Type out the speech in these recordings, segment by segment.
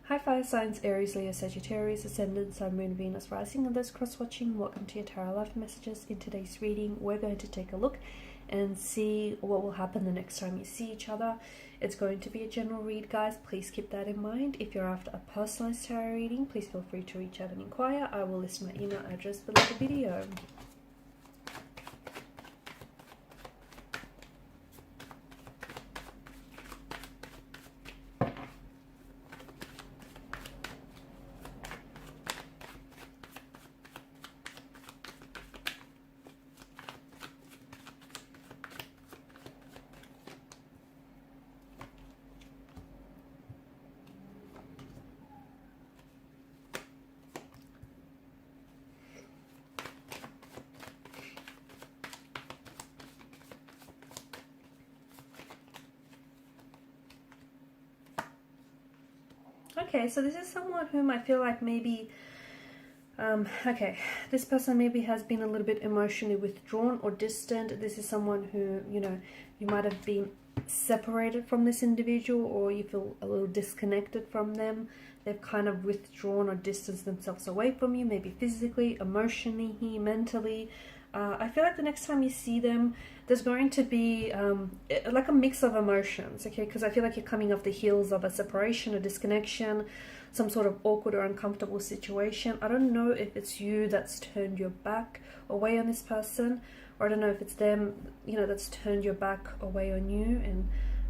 Hi fire signs, Aries, Leo, Sagittarius, Ascendant, Sun, Moon, Venus, Rising, and those cross-watching. Welcome to your Tarot Life Messages. In today's reading, we're going to take a look and see what will happen the next time you see each other. It's going to be a general read, guys. Please keep that in mind. If you're after a personalized tarot reading, please feel free to reach out and inquire. I will list my email address below the video. Okay, so this is someone whom I feel like maybe, this person maybe has been a little bit emotionally withdrawn or distant. This is someone who, you might have been separated from this individual, or you feel a little disconnected from them. They've kind of withdrawn or distanced themselves away from you, maybe physically, emotionally, mentally. I feel like the next time you see them, there's going to be like a mix of emotions, okay? Because I feel like you're coming off the heels of a separation, a disconnection, some sort of awkward or uncomfortable situation. I don't know if it's you that's turned your back away on this person, or I don't know if it's them, that's turned your back away on you and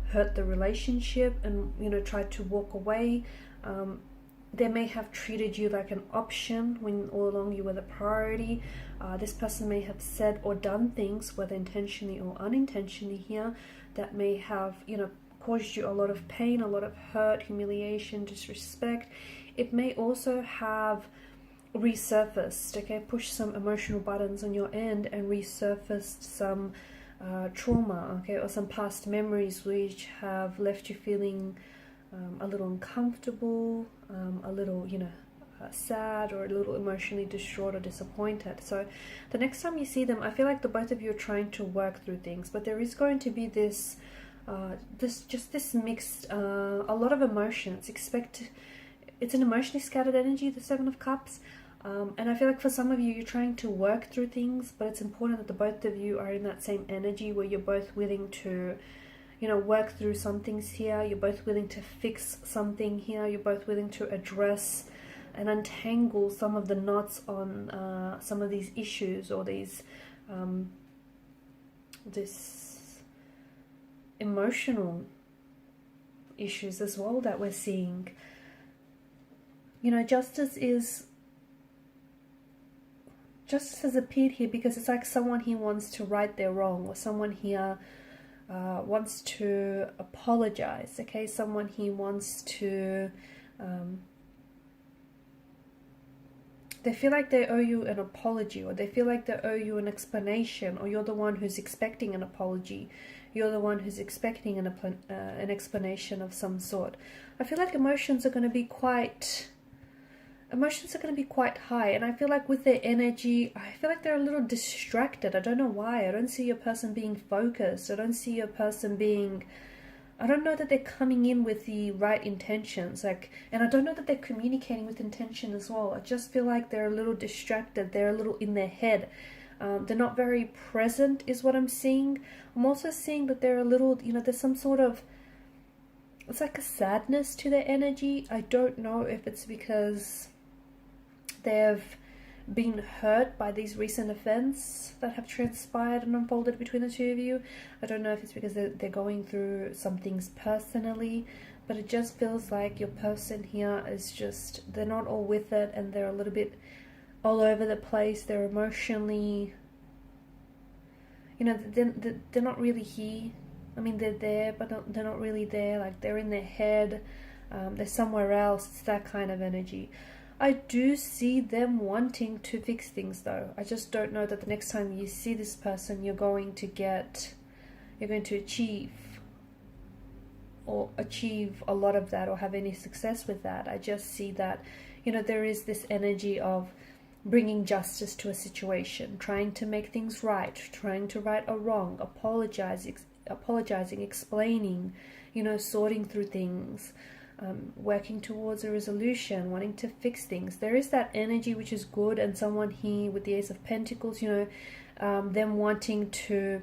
hurt the relationship and, tried to walk away. They may have treated you like an option when all along you were the priority. This person may have said or done things, whether intentionally or unintentionally here, that may have, caused you a lot of pain, a lot of hurt, humiliation, disrespect. It may also have resurfaced, okay, pushed some emotional buttons on your end and resurfaced some trauma, okay, or some past memories which have left you feeling a little uncomfortable, a little, sad, or a little emotionally distraught or disappointed. So the next time you see them, I feel like the both of you are trying to work through things, but there is going to be this this mixed, a lot of emotions. It's an emotionally scattered energy, the Seven of Cups. And I feel like for some of you, you're trying to work through things, but it's important that the both of you are in that same energy where you're both willing to work through some things here. You're both willing to fix something here. You're both willing to address and untangle some of the knots on some of these issues, or these this emotional issues as well that we're seeing. Justice has appeared here because it's like someone here wants to right their wrong, or someone here wants to apologize, okay? Someone here wants to, they feel like they owe you an apology, or they feel like they owe you an explanation, or you're the one who's expecting an apology. You're the one who's expecting an explanation of some sort. I feel like emotions are going to be quite high, and I feel like with their energy, I feel like they're a little distracted. I don't know why. I don't see your person being focused. I don't see your person being, I don't know that they're coming in with the right intentions, and I don't know that they're communicating with intention as well. I just feel like they're a little distracted. They're a little in their head. They're not very present is what I'm seeing. I'm also seeing that they're a little, there's some sort of, it's like a sadness to their energy. I don't know if it's because they've been hurt by these recent events that have transpired and unfolded between the two of you. I don't know if it's because they're going through some things personally, but it just feels like your person here is just, they're not all with it, and they're a little bit all over the place. They're emotionally, they're not really here. I mean, they're there, but they're not really there. Like, they're in their head. They're somewhere else. It's that kind of energy. I do see them wanting to fix things, though. I just don't know that the next time you see this person, you're going to achieve a lot of that, or have any success with that. I just see that, there is this energy of bringing justice to a situation, trying to make things right, trying to right a wrong, apologizing, explaining, sorting through things. working towards a resolution, wanting to fix things. There is that energy which is good, and someone here with the Ace of Pentacles, you know, them wanting to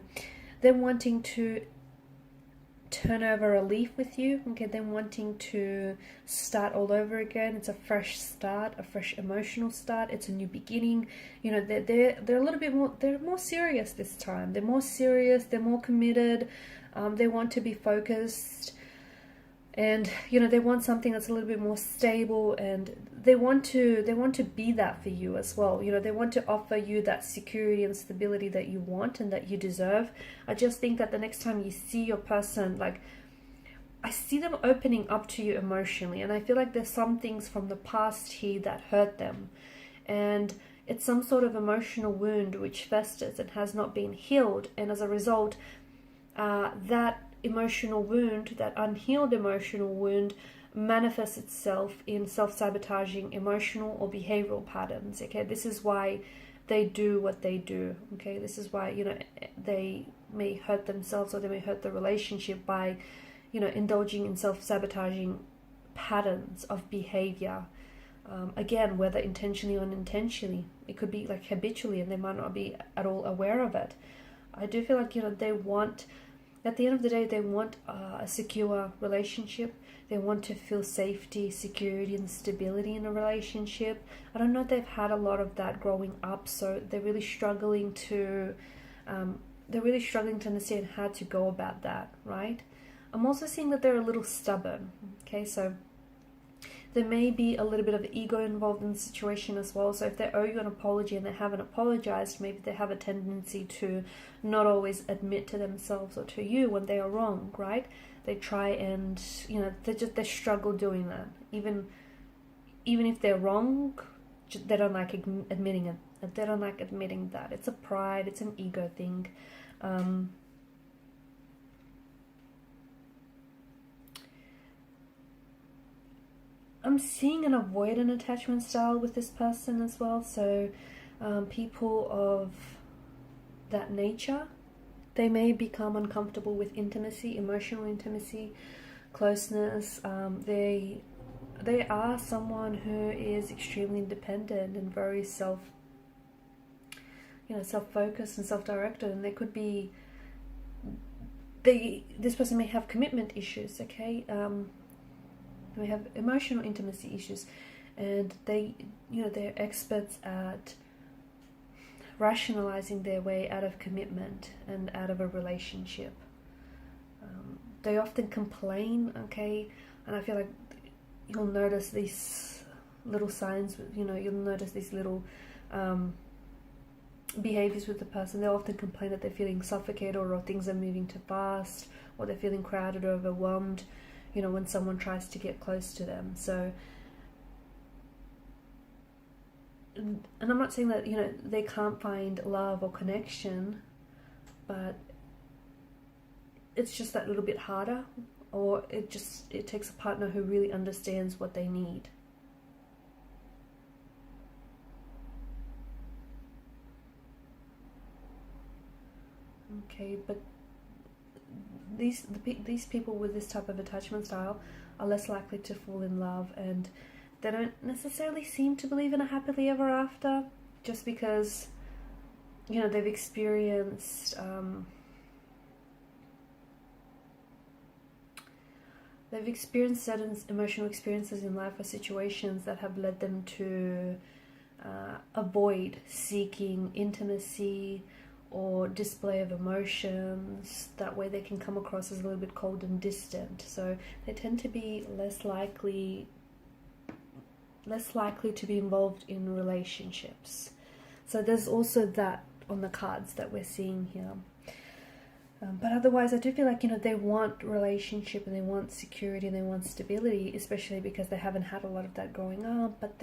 turn over a leaf with you, okay, them wanting to start all over again. It's a fresh start, a fresh emotional start. It's a new beginning. You know, they're a little bit more, they're more serious this time. They're more serious, they're more committed. They want to be focused, and you know, they want something that's a little bit more stable, and they want to be that for you as well. You know, they want to offer you that security and stability that you want and that you deserve. I just think that the next time you see your person, like, I see them opening up to you emotionally, and I feel like there's some things from the past here that hurt them, and it's some sort of emotional wound which festers and has not been healed, and as a result, that emotional wound, that unhealed emotional wound, manifests itself in self-sabotaging emotional or behavioral patterns. Okay, this is why they do what they do. Okay, this is why, you know, they may hurt themselves, or they may hurt the relationship by, you know, indulging in self-sabotaging patterns of behavior. Again, whether intentionally or unintentionally, it could be like habitually, and they might not be at all aware of it. I do feel like, you know, they want, at the end of the day, they want a secure relationship. They want to feel safety, security, and stability in a relationship. I don't know if they've had a lot of that growing up, so they're really struggling to understand how to go about that, right? I'm also seeing that they're a little stubborn. Okay, so there may be a little bit of ego involved in the situation as well. So if they owe you an apology and they haven't apologized, maybe they have a tendency to not always admit to themselves or to you when they are wrong, right? They try and, you know, they struggle doing that. Even if they're wrong, they don't like admitting it. They don't like admitting that. It's a pride, it's an ego thing. I'm seeing an avoidant attachment style with this person as well. So people of that nature, they may become uncomfortable with intimacy, emotional intimacy, closeness. They are someone who is extremely independent and very self-focused and self-directed, and they could be, this person may have commitment issues, okay? They have emotional intimacy issues, and they're experts at rationalizing their way out of commitment and out of a relationship. They often complain, okay, and I feel like you'll notice these little signs, you know, you'll notice these little behaviors with the person. They often complain that they're feeling suffocated, or things are moving too fast, or they're feeling crowded or overwhelmed, you know, when someone tries to get close to them. So, and I'm not saying that, you know, they can't find love or connection, but it's just that little bit harder, or it takes a partner who really understands what they need. Okay, but these people with this type of attachment style are less likely to fall in love, and they don't necessarily seem to believe in a happily ever after, just because, you know, they've experienced certain emotional experiences in life or situations that have led them to avoid seeking intimacy or display of emotions. That way they can come across as a little bit cold and distant. So they tend to be less likely to be involved in relationships. So there's also that on the cards that we're seeing here. But otherwise, I do feel like, you know, they want relationship and they want security and they want stability, especially because they haven't had a lot of that growing up, but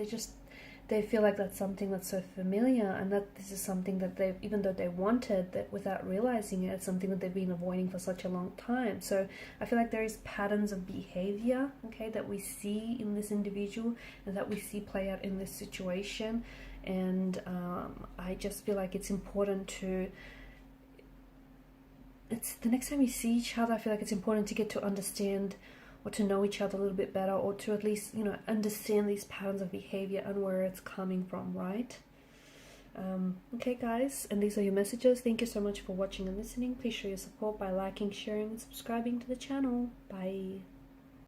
they feel like that's something that's so familiar, and that this is something that they've, even though they wanted that without realizing it, it's something that they've been avoiding for such a long time. So I feel like there is patterns of behavior, okay, that we see in this individual and that we see play out in this situation. And I just feel like it's important to, the next time you see each other, I feel like it's important to get to understand or to know each other a little bit better, or to at least, you know, understand these patterns of behavior and where it's coming from, right? Okay guys, and these are your messages. Thank you so much for watching and listening. Please show your support by liking, sharing, and subscribing to the channel. Bye.